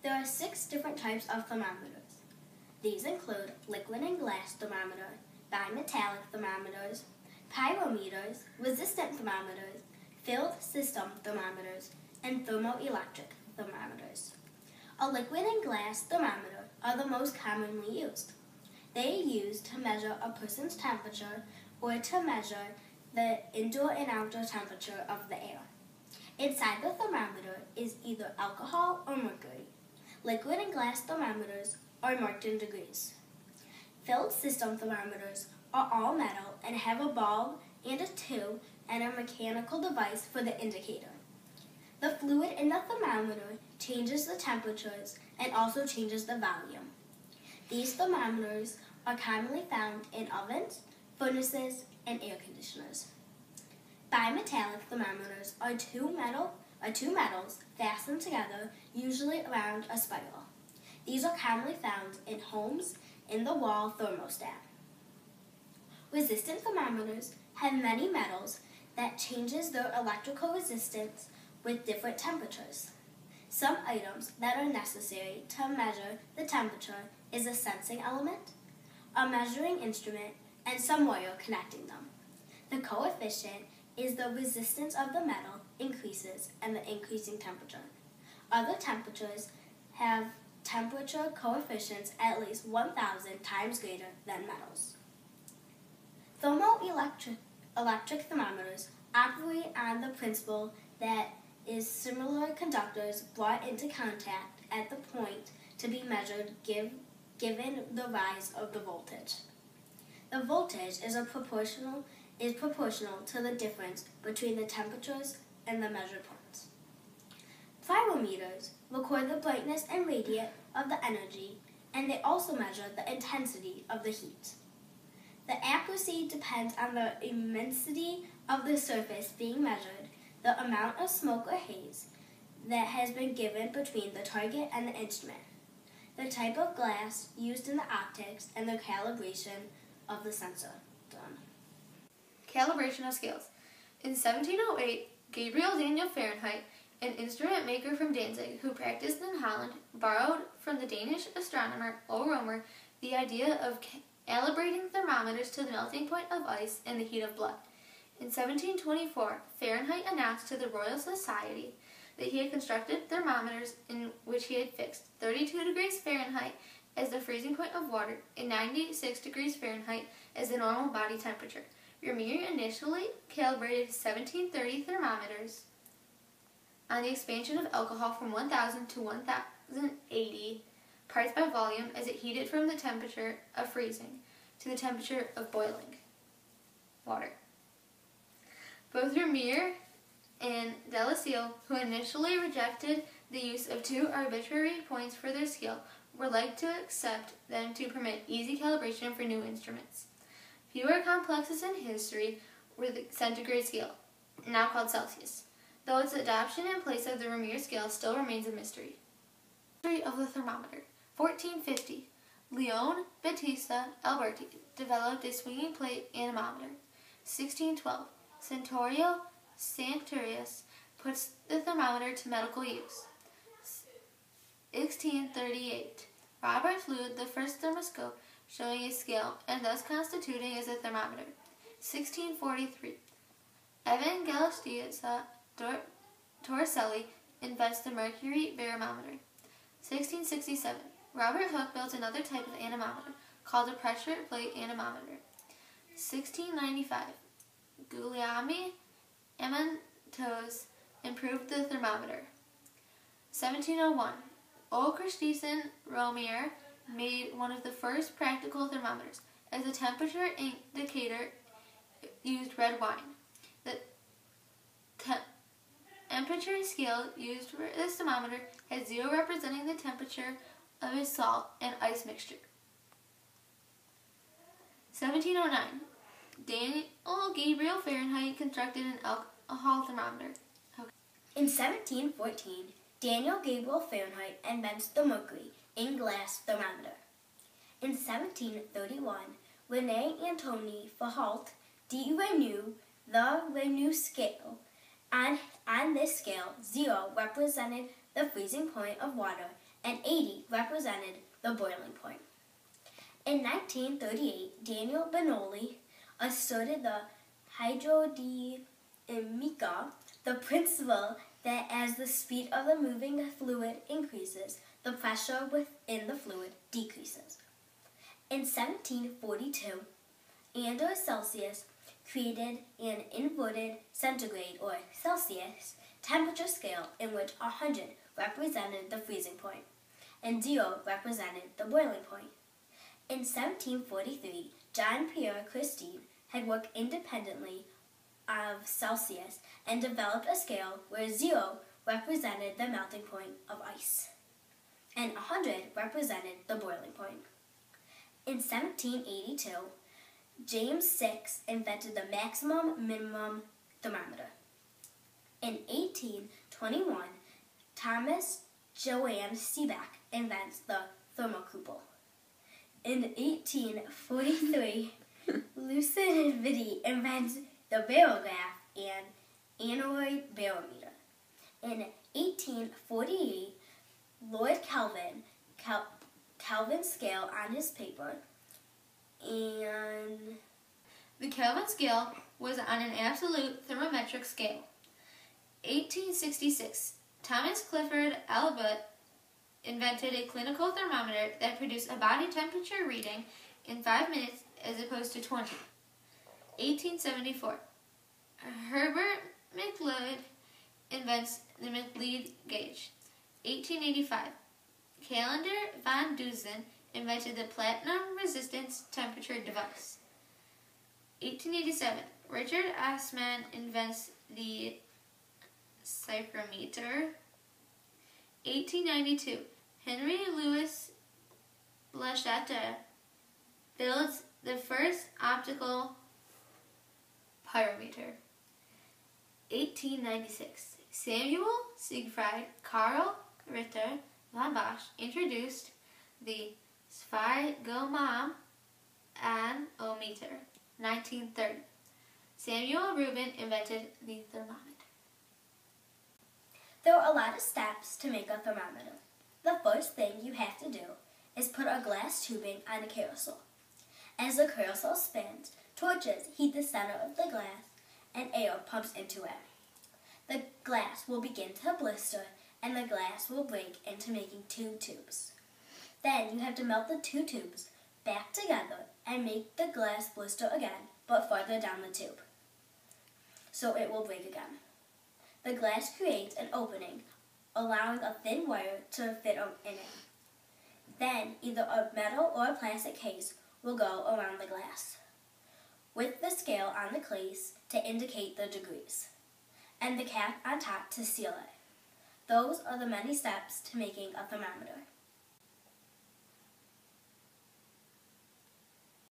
There are 6 different types of thermometers. These include liquid and glass thermometer, bimetallic thermometers, pyrometers, resistant thermometers, filled system thermometers, and thermoelectric thermometers. A liquid and glass thermometer are the most commonly used. They are used to measure a person's temperature or to measure the indoor and outdoor temperature of the air. Inside the thermometer is either alcohol or mercury. Liquid and glass thermometers are marked in degrees. Filled system thermometers are all metal and have a bulb and a tube and a mechanical device for the indicator. The fluid in the thermometer changes the temperatures and also changes the volume. These thermometers are commonly found in ovens, furnaces, and air conditioners. Bimetallic thermometers are two metals fastened together, usually around a spiral. These are commonly found in homes in the wall thermostat. Resistant thermometers have many metals that changes their electrical resistance with different temperatures. Some items that are necessary to measure the temperature is a sensing element, a measuring instrument, and some wire connecting them. The coefficient is the resistance of the metal increases and the increasing temperature. Other temperatures have temperature coefficients at least 1,000 times greater than metals. Thermoelectric thermometers operate on the principle that is similar conductors brought into contact at the point to be measured given the rise of the voltage. The voltage is proportional to the difference between the temperatures and the measured points. Pyrometers record the brightness and radiance of the energy, and they also measure the intensity of the heat. The accuracy depends on the immensity of the surface being measured, the amount of smoke or haze that has been given between the target and the instrument, the type of glass used in the optics, and the calibration of the sensor. Done. Calibration of scales. In 1708, Gabriel Daniel Fahrenheit, an instrument maker from Danzig who practiced in Holland, borrowed from the Danish astronomer O. Romer the idea of calibrating thermometers to the melting point of ice and the heat of blood. In 1724, Fahrenheit announced to the Royal Society that he had constructed thermometers in which he had fixed 32 degrees Fahrenheit as the freezing point of water and 96 degrees Fahrenheit as the normal body temperature. Romer initially calibrated 1730 thermometers on the expansion of alcohol from 1,000 to 1,080 parts by volume as it heated from the temperature of freezing to the temperature of boiling water. Both Romer and Delisle, who initially rejected the use of 2 arbitrary points for their scale, were like to accept them to permit easy calibration for new instruments. Fewer complexes in history were the centigrade scale, now called Celsius, though its adoption in place of the Romer scale still remains a mystery. History of the thermometer. 1450. Leon Battista Alberti developed a swinging plate anemometer. 1612. Centaurio Sanctorius puts the thermometer to medical use. 1638. Robert Fluid, the first thermoscope, showing a scale and thus constituting as a thermometer. 1643. Evangelista Torricelli invents the mercury barometer. 1667. Robert Hooke built another type of anemometer, called a pressure plate anemometer. 1695. Guglielmo Amantois improved the thermometer. 1701. O. Christison Romer made one of the first practical thermometers. As a temperature indicator, used red wine. The temperature scale used for this thermometer had 0 representing the temperature of a salt and ice mixture. 1709. Daniel Gabriel Fahrenheit constructed an alcohol thermometer. In 1714, Daniel Gabriel Fahrenheit invents the mercury in glass thermometer. In 1731, René Antoine Fajalt de the Renew scale. On this scale, 0 represented the freezing point of water and 80 represented the boiling point. In 1938, Daniel Bernoulli asserted the hydrodynamica, the principle that as the speed of the moving fluid increases, the pressure within the fluid decreases. In 1742, Anders Celsius created an inverted centigrade or Celsius temperature scale in which 100 represented the freezing point and 0 represented the boiling point. In 1743, John Pierre Christine had worked independently of Celsius and developed a scale where 0 represented the melting point of ice and 100 represented the boiling point. In 1782, James VI invented the maximum-minimum thermometer. In 1821, Thomas Johann Seebeck invents the thermocouple. In 1843, Lucien Vitti invents the barograph and aneroid barometer. In 1848, Lord Kelvin scale on his paper, and the Kelvin scale was on an absolute thermometric scale. 1866, Thomas Clifford Allbutt invented a clinical thermometer that produced a body temperature reading in 5 minutes as opposed to 20. 1874, Herbert McLeod invents the McLeod gauge. 1885, Calendar von Dusen invented the platinum resistance temperature device. 1887, Richard Assmann invents the psychrometer. 1892, Henry Louis Lachette builds the first optical pyrometer. 1896, Samuel Siegfried Karl Ritter von Bosch introduced the sphygmomanometer. 1930, Samuel Rubin invented the thermometer. There are a lot of steps to make a thermometer. The first thing you have to do is put a glass tubing on a carousel. As the carousel spins, torches heat the center of the glass and air pumps into it. The glass will begin to blister and the glass will break into making 2 tubes. Then you have to melt the 2 tubes back together and make the glass blister again, but farther down the tube, so it will break again. The glass creates an opening, allowing a thin wire to fit in it. Then either a metal or a plastic case will go around the glass, with the scale on the case to indicate the degrees, and the cap on top to seal it. Those are the many steps to making a thermometer.